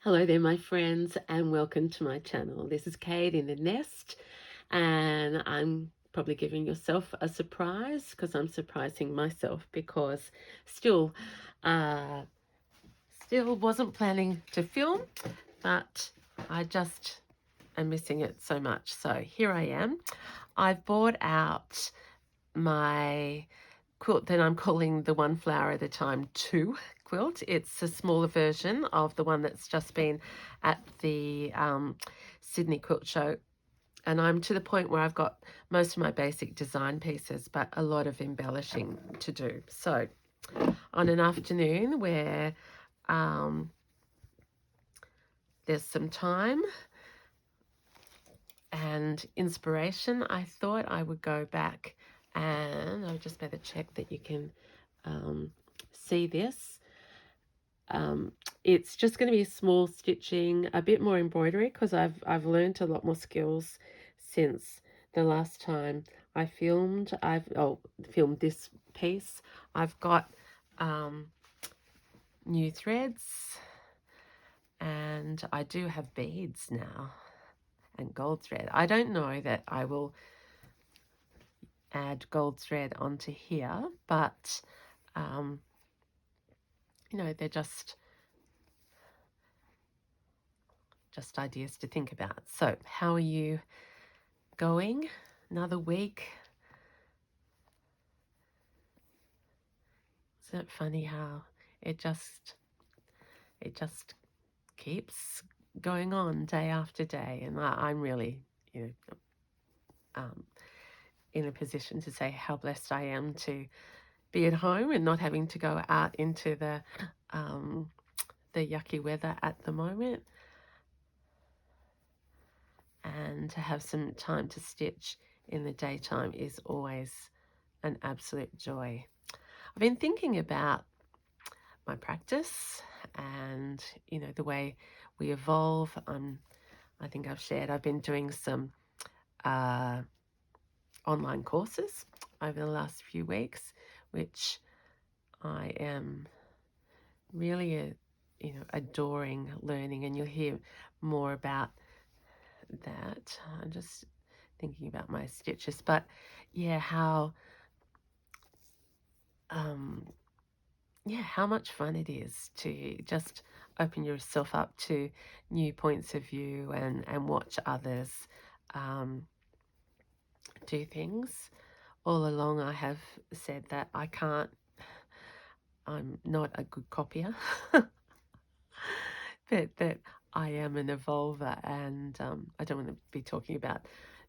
Hello there, my friends, and welcome to my channel. This is Kate in the Nest, and I'm probably giving yourself a surprise because I'm surprising myself because still, uh, still wasn't planning to film, but I just am missing it so much. So here I am. I've bought out my quilt that I'm calling the One Flower at a Time 2 quilt. It's a smaller version of the one that's just been at the Sydney Quilt Show. And I'm to the point where I've got most of my basic design pieces, but a lot of embellishing to do. So on an afternoon where there's some time and inspiration, I thought I would go back and I just better check that you can see this. It's just going to be small stitching, a bit more embroidery because I've learned a lot more skills since the last time I filmed. I've filmed this piece. I've got new threads, and I do have beads now and gold thread. I don't know that I will add gold thread onto here, but you know, they're just ideas to think about. So how are you going? Another week. Isn't it funny how it just keeps going on day after day? And I'm really, in a position to say how blessed I am to be at home and not having to go out into the yucky weather at the moment, and to have some time to stitch in the daytime is always an absolute joy. I've been thinking about my practice and, you know, the way we evolve. I think I've shared I've been doing some online courses over the last few weeks, which I am really, adoring learning, and you'll hear more about that. I'm just thinking about my stitches, but yeah, how much fun it is to just open yourself up to new points of view and watch others do things. All along I have said that I'm not a good copier, but that I am an evolver, and I don't want to be talking about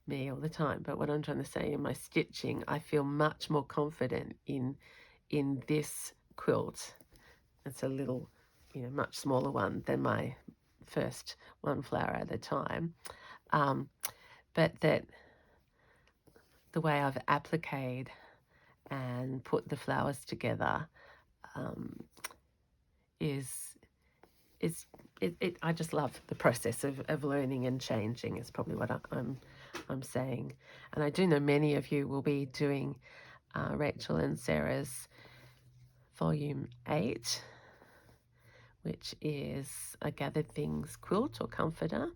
me all the time, but what I'm trying to say, in my stitching, I feel much more confident in this quilt. It's a little, much smaller one than my first One Flower at a Time, but that the way I've appliqued and put the flowers together I just love the process of learning and changing, is probably what I'm saying. And I do know many of you will be doing Rachel and Sarah's Volume 8, which is a Gathered Things quilt or comforter.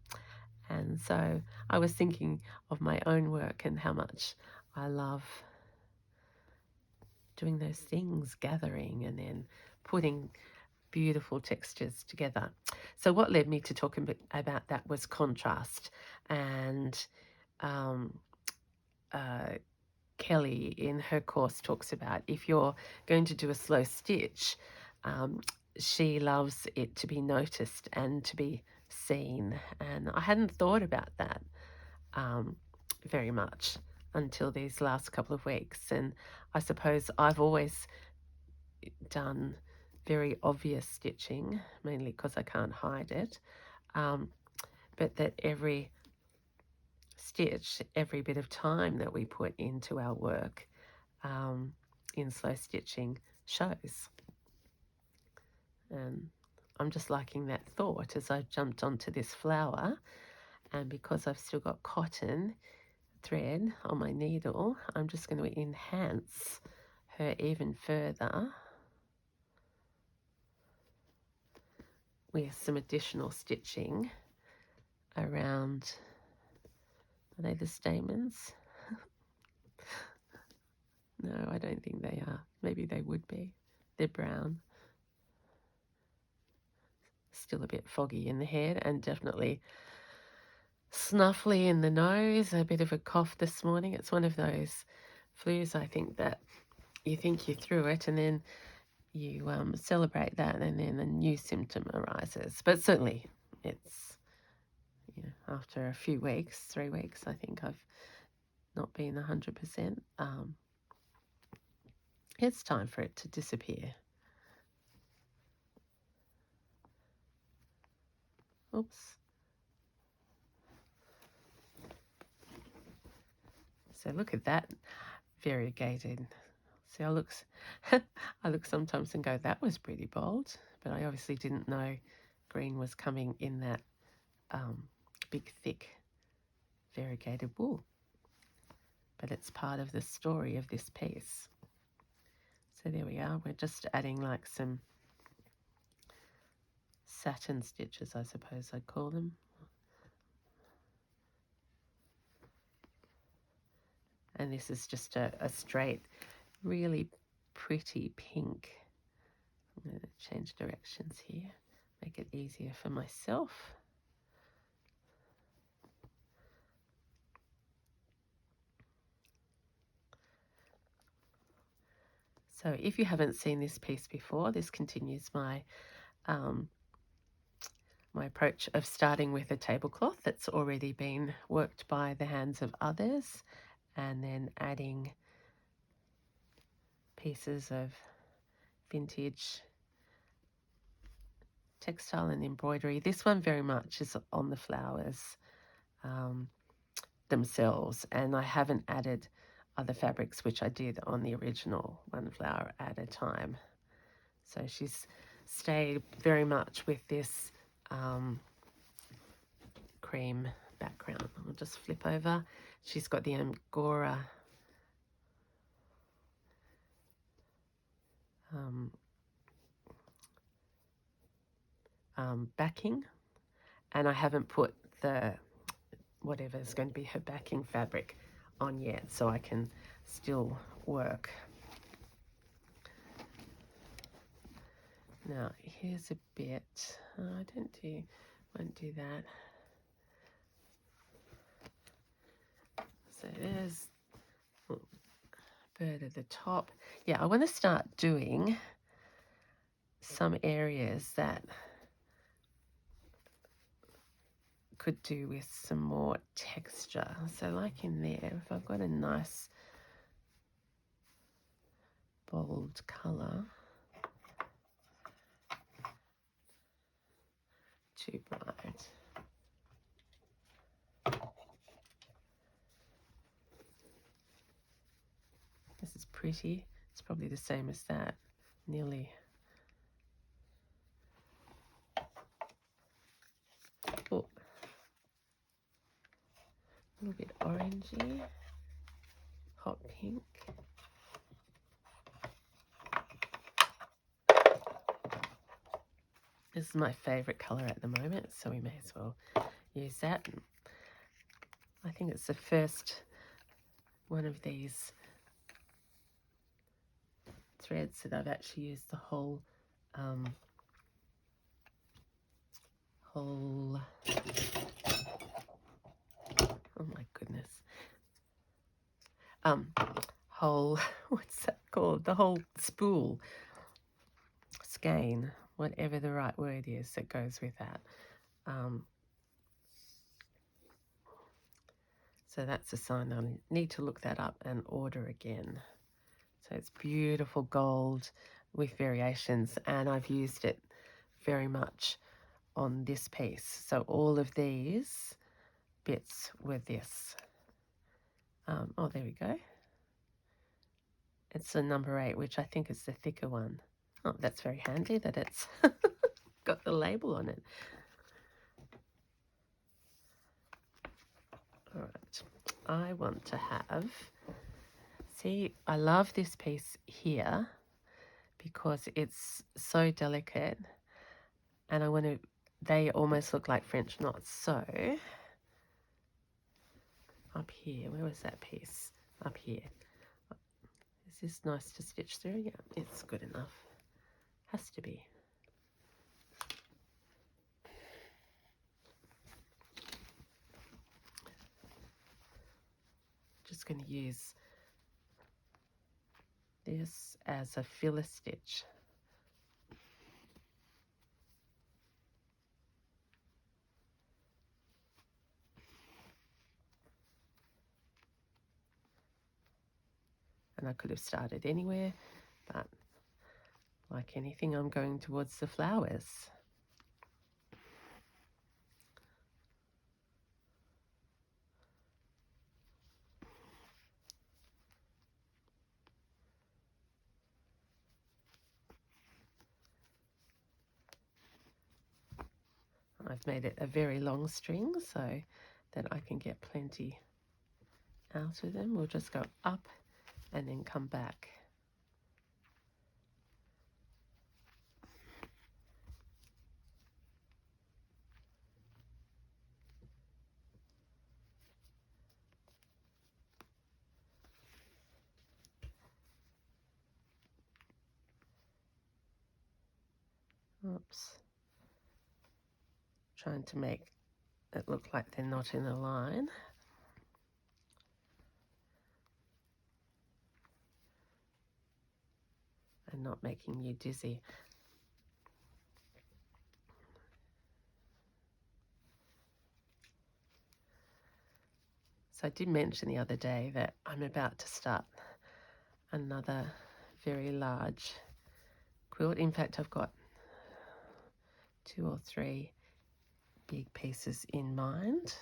And so I was thinking of my own work and how much I love doing those things, gathering and then putting beautiful textures together. So what led me to talk a bit about that was contrast. And Kelly in her course talks about, if you're going to do a slow stitch, she loves it to be noticed and to be seen. And I hadn't thought about that very much until these last couple of weeks. And I suppose I've always done very obvious stitching, mainly because I can't hide it, but that every stitch, every bit of time that we put into our work in slow stitching shows. And I'm just liking that thought as I jumped onto this flower, and because I've still got cotton thread on my needle, I'm just going to enhance her even further with some additional stitching around, are they the stamens? No, I don't think they are. Maybe they would be. They're brown. Still a bit foggy in the head and definitely snuffly in the nose, a bit of a cough this morning. It's one of those flus, I think, that you think you're through it and then you celebrate that and then a new symptom arises. But certainly it's, after a few weeks, 3 weeks, I think I've not been 100%. It's time for it to disappear. Oops. So look at that, variegated. See, I look sometimes and go, that was pretty bold, but I obviously didn't know green was coming in that big, thick, variegated wool. But it's part of the story of this piece. So there we are. We're just adding like some satin stitches, I suppose I'd call them. And this is just a straight, really pretty pink. I'm going to change directions here, make it easier for myself. So if you haven't seen this piece before, this continues my my approach of starting with a tablecloth that's already been worked by the hands of others and then adding pieces of vintage textile and embroidery. This one very much is on the flowers themselves, and I haven't added other fabrics, which I did on the original, one flower at a time. So she's stayed very much with this cream background. I'll just flip over. She's got the Angora backing, and I haven't put the whatever is going to be her backing fabric on yet, so I can still work. Now here's a bit. I won't do that. So there's a bird at the top. Yeah, I want to start doing some areas that could do with some more texture. So like in there, if I've got a nice bold colour, too bright. This is pretty. It's probably the same as that, nearly. Oh, a little bit orangey, hot pink. This is my favourite colour at the moment, so we may as well use that. I think it's the first one of these threads that I've actually used the whole oh my goodness, whole, what's that called, the whole spool, skein, whatever the right word is that goes with that. So that's a sign I need to look that up and order again. So it's beautiful gold with variations, and I've used it very much on this piece. So all of these bits were this. Oh, there we go. It's the number 8, which I think is the thicker one. Oh, that's very handy that it's got the label on it. All right, I want to have, see, I love this piece here because it's so delicate. And I want to, they almost look like French knots. So up here, where was that piece? Up here. Is this nice to stitch through? Yeah, it's good enough. Has to be. Just going to use this as a filler stitch. And I could have started anywhere, but like anything, I'm going towards the flowers. I've made it a very long string so that I can get plenty out of them. We'll just go up and then come back. Oops. Trying to make it look like they're not in a line. And not making you dizzy. So I did mention the other day that I'm about to start another very large quilt. In fact, I've got 2 or 3 big pieces in mind,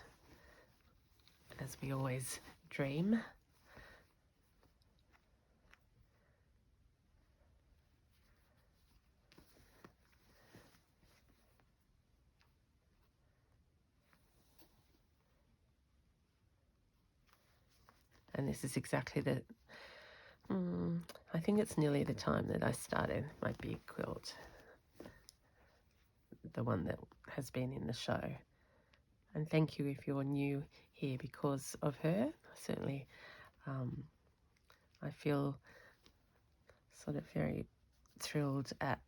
as we always dream. And this is exactly the, I think it's nearly the time that I started my big quilt, the one that has been in the show. And thank you if you're new here because of her. Certainly, I feel sort of very thrilled at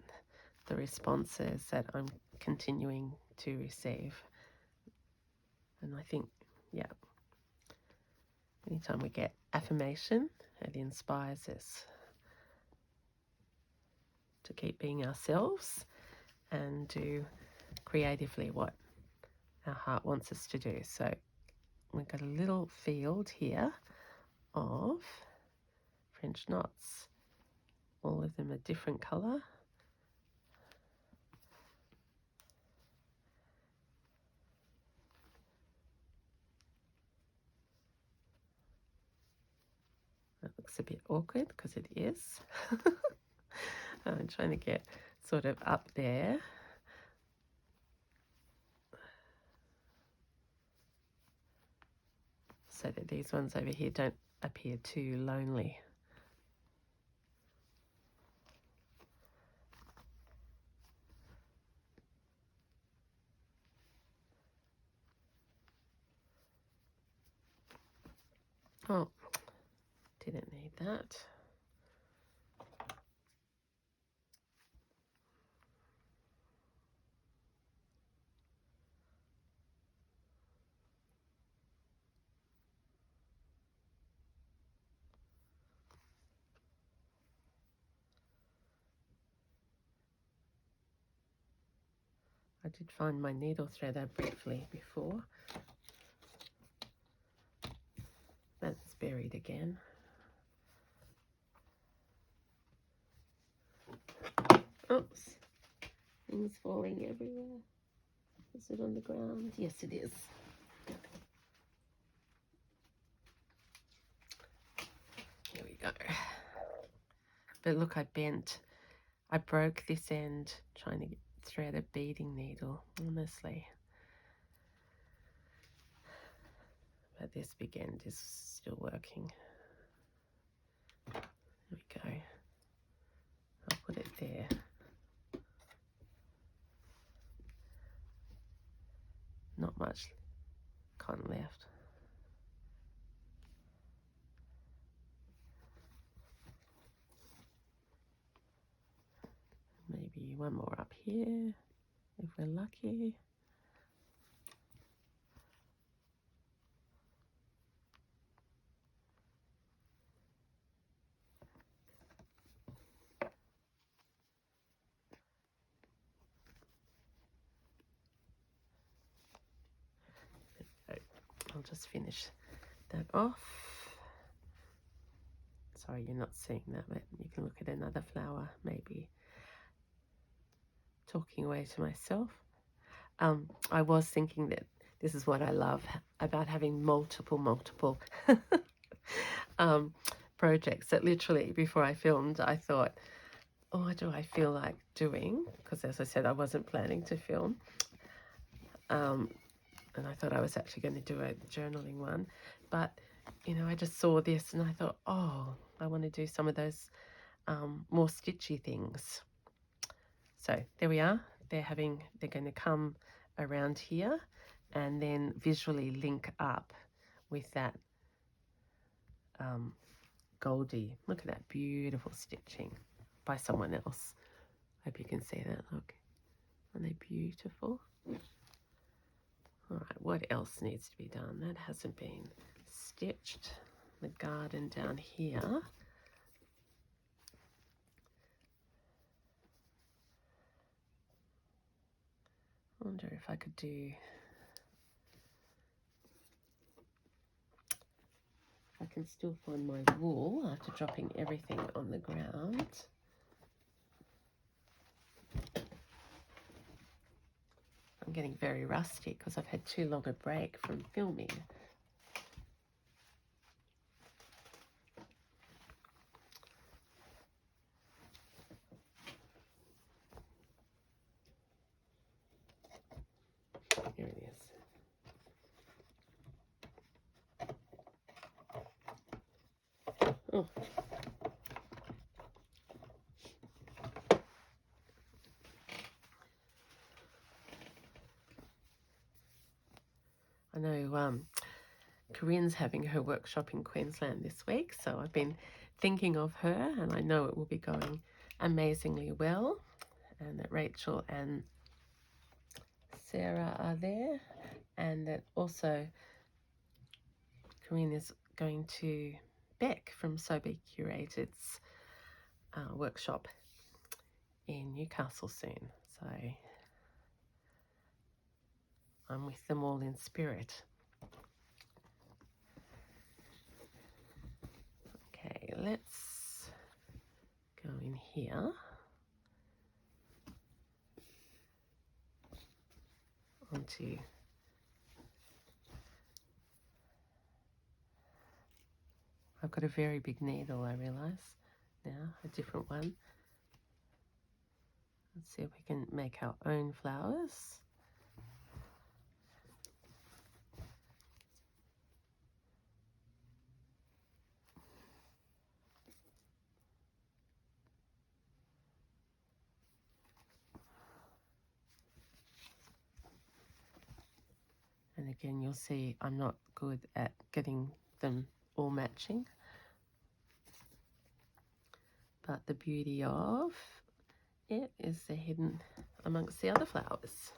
the responses that I'm continuing to receive. And I think, yeah, anytime we get affirmation, it inspires us to keep being ourselves and do creatively what our heart wants us to do. So we've got a little field here of French knots. All of them a different colour. That looks a bit awkward because it is. I'm trying to get sort of up there. So that these ones over here don't appear too lonely. Oh, didn't need that. I did find my needle threader briefly before. That's buried again. Oops. Things falling everywhere. Is it on the ground? Yes, it is. Here we go. But look, I broke this end trying to thread a beading needle, honestly. But this big end is still working. There we go. I'll put it there. not much cotton left. Maybe one more up here if we're lucky. I'll just finish that off. Sorry, you're not seeing that, but you can look at another flower, maybe. Talking away to myself. I was thinking that this is what I love about having multiple projects, that literally before I filmed, I thought, oh, what do I feel like doing? Because as I said, I wasn't planning to film. And I thought I was actually going to do a journaling one. But, you know, I just saw this and I thought, oh, I want to do some of those more stitchy things. So there we are. They're going to come around here and then visually link up with that Goldie. Look at that beautiful stitching by someone else. Hope you can see that. Look, aren't they beautiful? All right, what else needs to be done? That hasn't been stitched. The garden down here. I wonder if I could do... I can still find my wool after dropping everything on the ground. I'm getting very rusty because I've had too long a break from filming. Here it is. Oh. I know Corinne's having her workshop in Queensland this week, so I've been thinking of her, and I know it will be going amazingly well, and that Rachel and Sarah are there, and that also Corinne is going to Beck from Sober Curated's workshop in Newcastle soon, so I'm with them all in spirit. Okay, let's go in here onto I've got a very big needle, I realise now, a different one. Let's see if we can make our own flowers. And again, you'll see I'm not good at getting them all matching. But the beauty of it is they're hidden amongst the other flowers.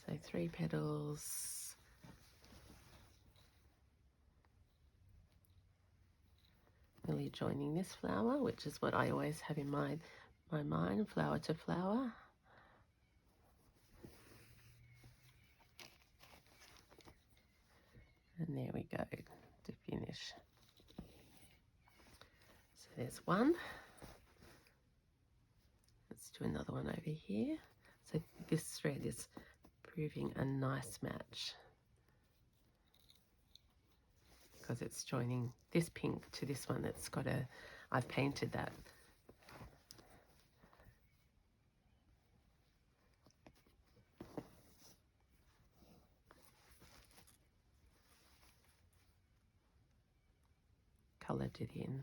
So 3 petals. Really joining this flower, which is what I always have in my mind, flower to flower. And there we go to finish. So there's one. Let's do another one over here. So this thread is proving a nice match because it's joining this pink to this one that's got a, I've painted that. Coloured it in.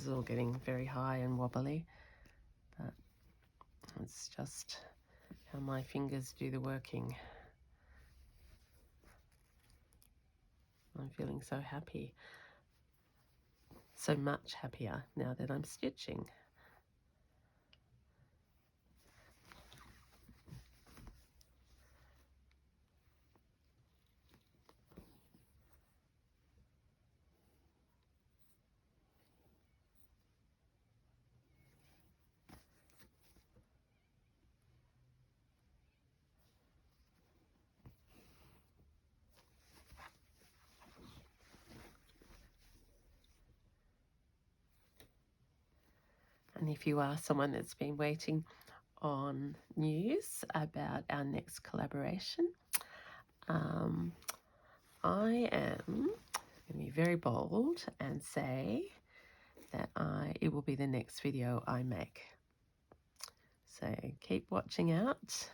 is all getting very high and wobbly, but it's just how my fingers do the working. I'm feeling so happy, so much happier now that I'm stitching. And if you are someone that's been waiting on news about our next collaboration, I am going to be very bold and say that it will be the next video I make. So keep watching out,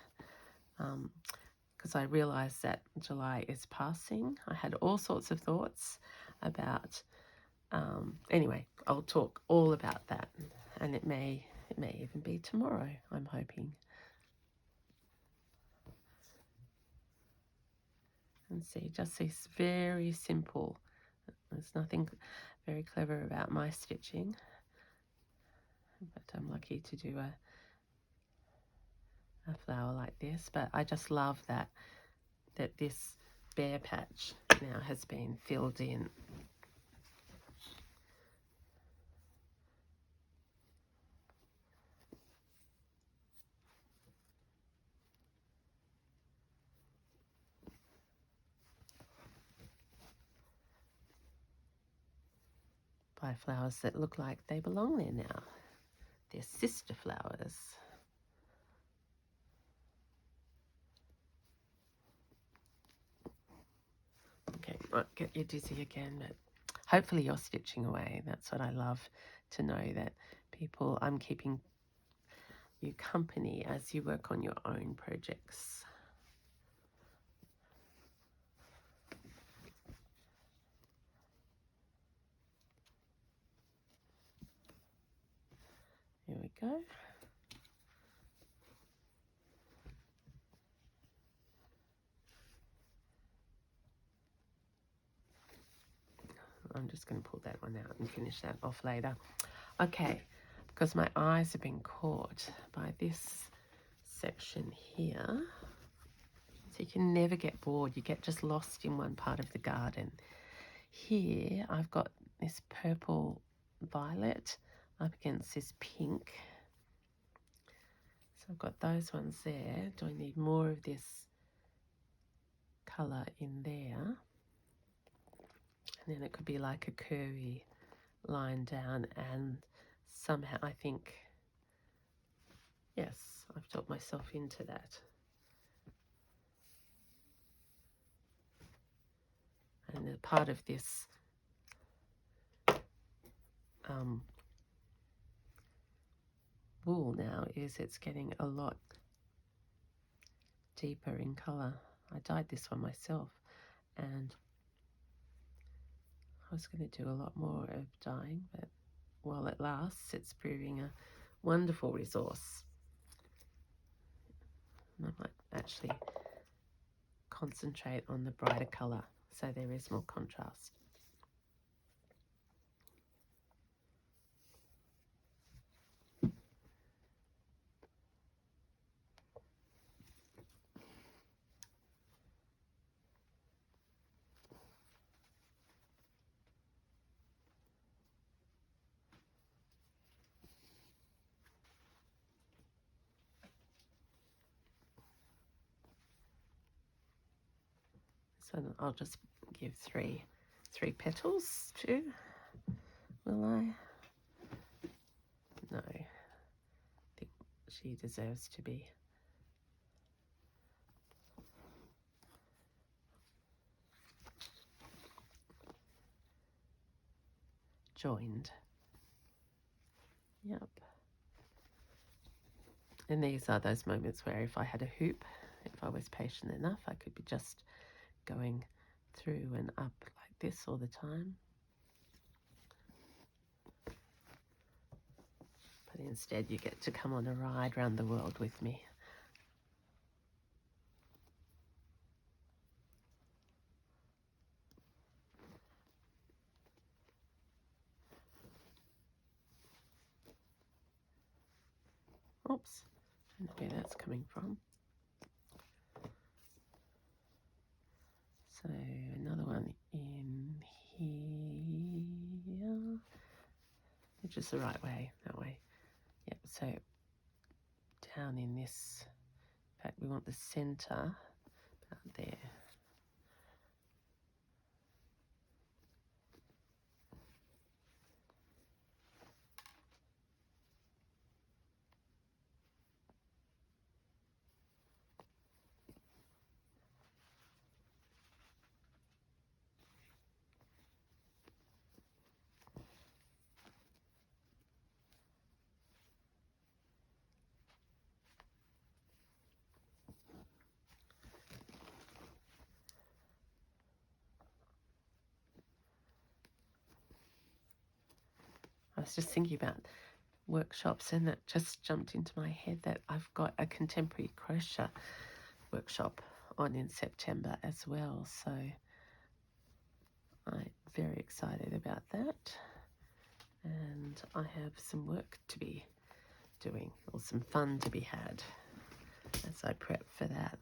because I realise that July is passing. I had all sorts of thoughts about, anyway, I'll talk all about that, and it may even be tomorrow, I'm hoping. And see, just this very simple, there's nothing very clever about my stitching, but I'm lucky to do a flower like this. But I just love that this bare patch now has been filled in. By flowers that look like they belong there now. They're sister flowers. Okay, might get you dizzy again, but hopefully you're stitching away. That's what I love to know, that people, I'm keeping you company as you work on your own projects. Here we go. I'm just going to pull that one out and finish that off later. Okay, because my eyes have been caught by this section here. So you can never get bored. You get just lost in one part of the garden. Here I've got this purple violet up against this pink. So I've got those ones there. Do I need more of this colour in there? And then it could be like a curvy line down, and somehow I think, yes, I've talked myself into that. And a part of this wool now is it's getting a lot deeper in colour. I dyed this one myself, and I was going to do a lot more of dyeing, but while it lasts, it's proving a wonderful resource. And I might actually concentrate on the brighter colour so there is more contrast. So I'll just give three petals too. Will I? No. I think she deserves to be joined. Yep. And these are those moments where if I had a hoop, if I was patient enough, I could be just going through and up like this all the time. But instead you get to come on a ride around the world with me. Oops, I don't know where that's coming from. So another one in here, which is the right way, that way. Yep, so down in this, in fact we want the center about there. I was just thinking about workshops, and it just jumped into my head that I've got a contemporary crochet workshop on in September as well, so I'm very excited about that, and I have some work to be doing, or some fun to be had as I prep for that.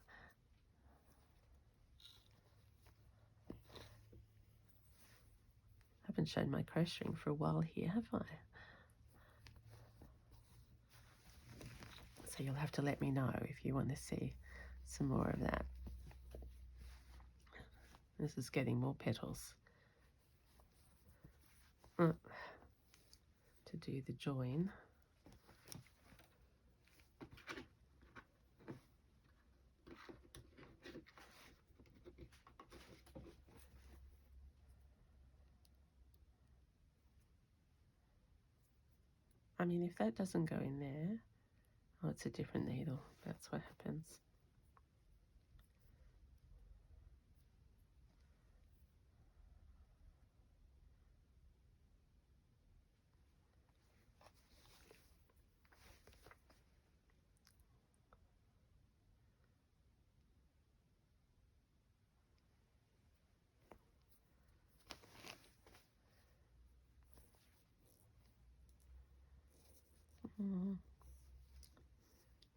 I haven't shown my crocheting for a while here, have I? So you'll have to let me know if you want to see some more of that. This is getting more petals. To do the join. I mean, if that doesn't go in there, oh, it's a different needle. That's what happens.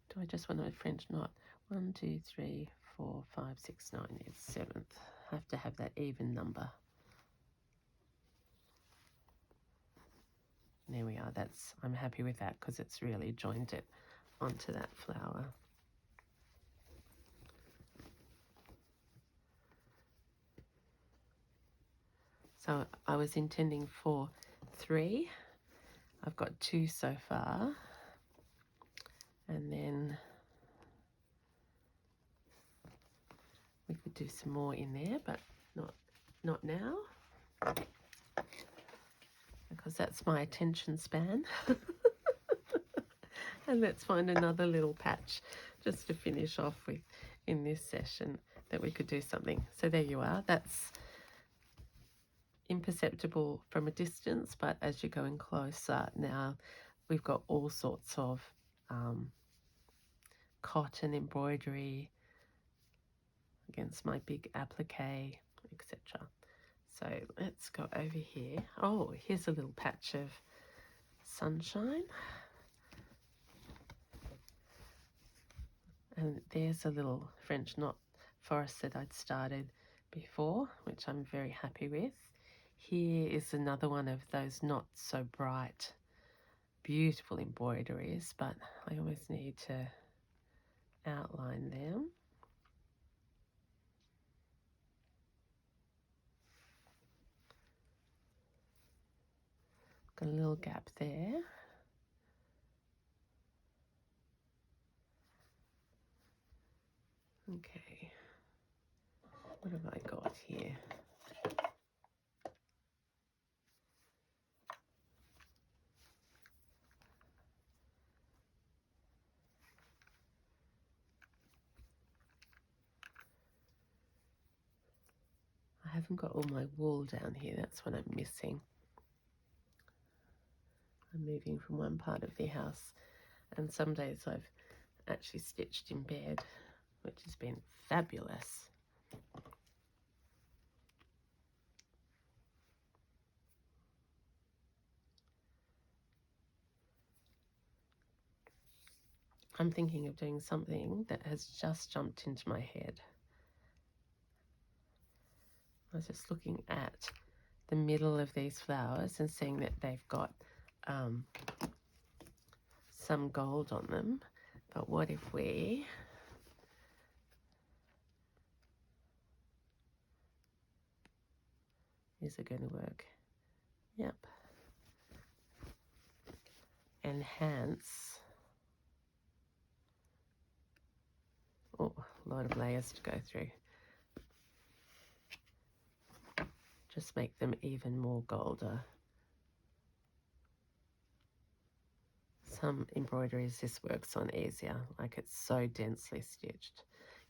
Do I just want a French knot? 1, 2, 3, 4, 5, 6, 9. It's 7th. I have to have that even number. There we are. I'm happy with that because it's really joined it onto that flower. So I was intending for 3. I've got 2 so far. And then we could do some more in there, but not now, because that's my attention span. And let's find another little patch just to finish off with in this session that we could do something. So there you are. That's imperceptible from a distance, but as you're going closer now, we've got all sorts of cotton embroidery against my big applique, etc. So let's go over here. Oh, here's a little patch of sunshine. And there's a little French knot forest that I'd started before, which I'm very happy with. Here is another one of those not so bright, beautiful embroideries, but I always need to outline them. Got a little gap there. Okay, what have I got here? I haven't got all my wool down here, that's what I'm missing. I'm moving from one part of the house, and some days I've actually stitched in bed, which has been fabulous. I'm thinking of doing something that has just jumped into my head. I was just looking at the middle of these flowers and seeing that they've got some gold on them. But what if we is it going to work? Yep. Enhance. Oh, a lot of layers to go through. Just make them even more golder. Some embroideries this works on easier, like it's so densely stitched.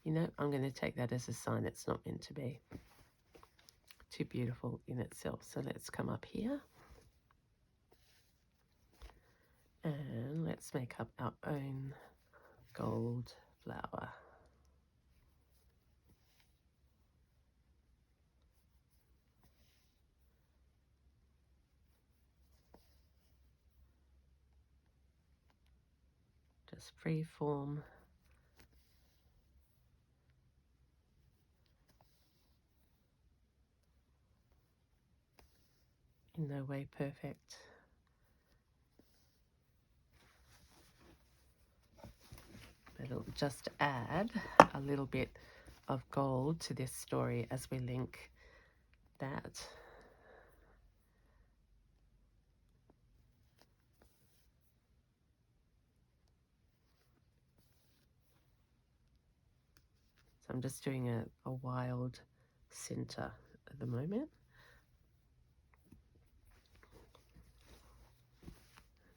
You know, I'm going to take that as a sign it's not meant to be. Too beautiful in itself. So let's come up here and let's make up our own gold flower. Just free form. In no way perfect. But it'll just add a little bit of gold to this story as we link that. So I'm just doing a wild center at the moment.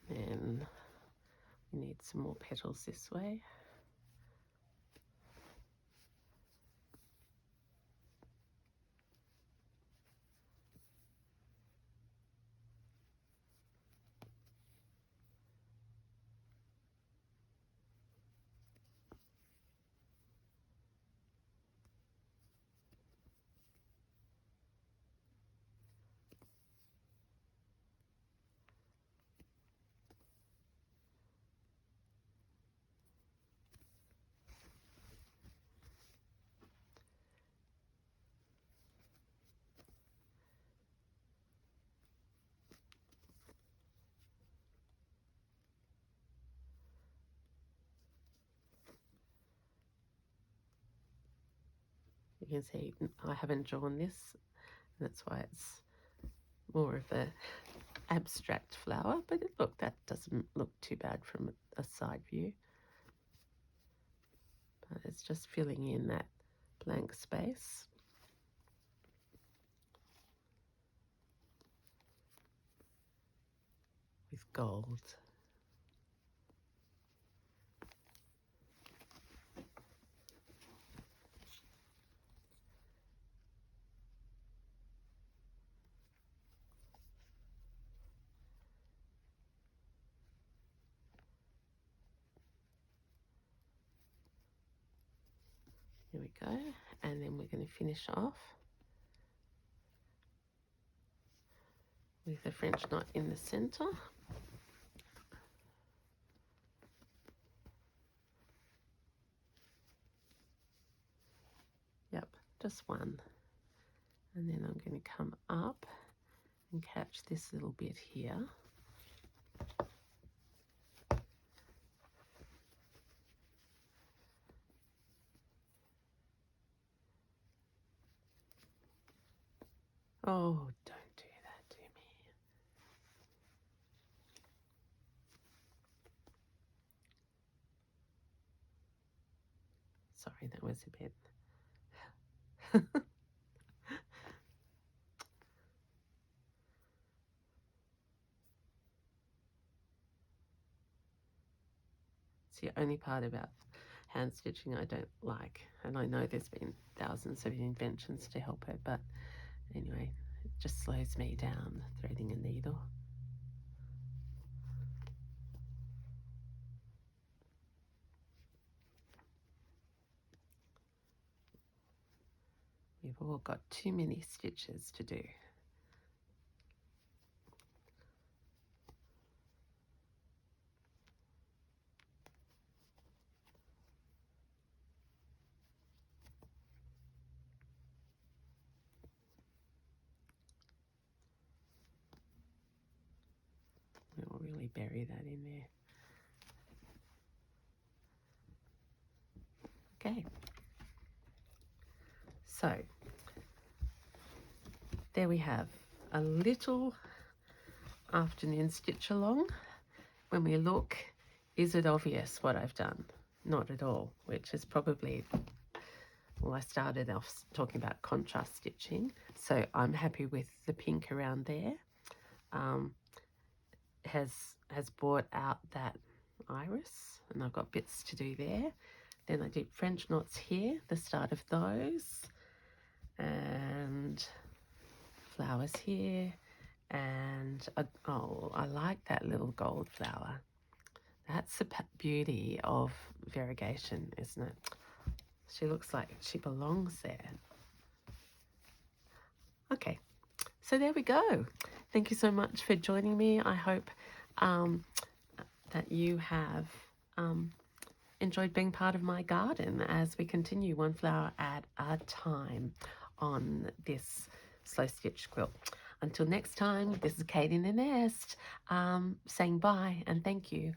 And we need some more petals this way. You can see I haven't drawn this, and that's why it's more of a abstract flower, but look, that doesn't look too bad from a side view. But it's just filling in that blank space. With gold. Here we go, and then we're going to finish off with a French knot in the center. Yep, just one. And then I'm going to come up and catch this little bit here. Oh, don't do that to me. Sorry, that was a bit... It's the only part about hand stitching I don't like, and I know there's been thousands of inventions to help it, but anyway, it just slows me down, threading a needle. You've all got too many stitches to do. We'll really bury that in there. Okay. So there we have a little afternoon stitch along. When we look, is it obvious what I've done? Not at all, which is probably, well, I started off talking about contrast stitching, so I'm happy with the pink around there. Has brought out that iris, and I've got bits to do there. Then I did French knots here, the start of those, and flowers here, and oh, I like that little gold flower. That's the beauty of variegation, isn't it? She looks like she belongs there. Okay, so there we go. Thank you so much for joining me. I hope that you have enjoyed being part of my garden as we continue one flower at a time on this slow stitch quilt. Until next time, this is Kate in the Nest saying bye and thank you.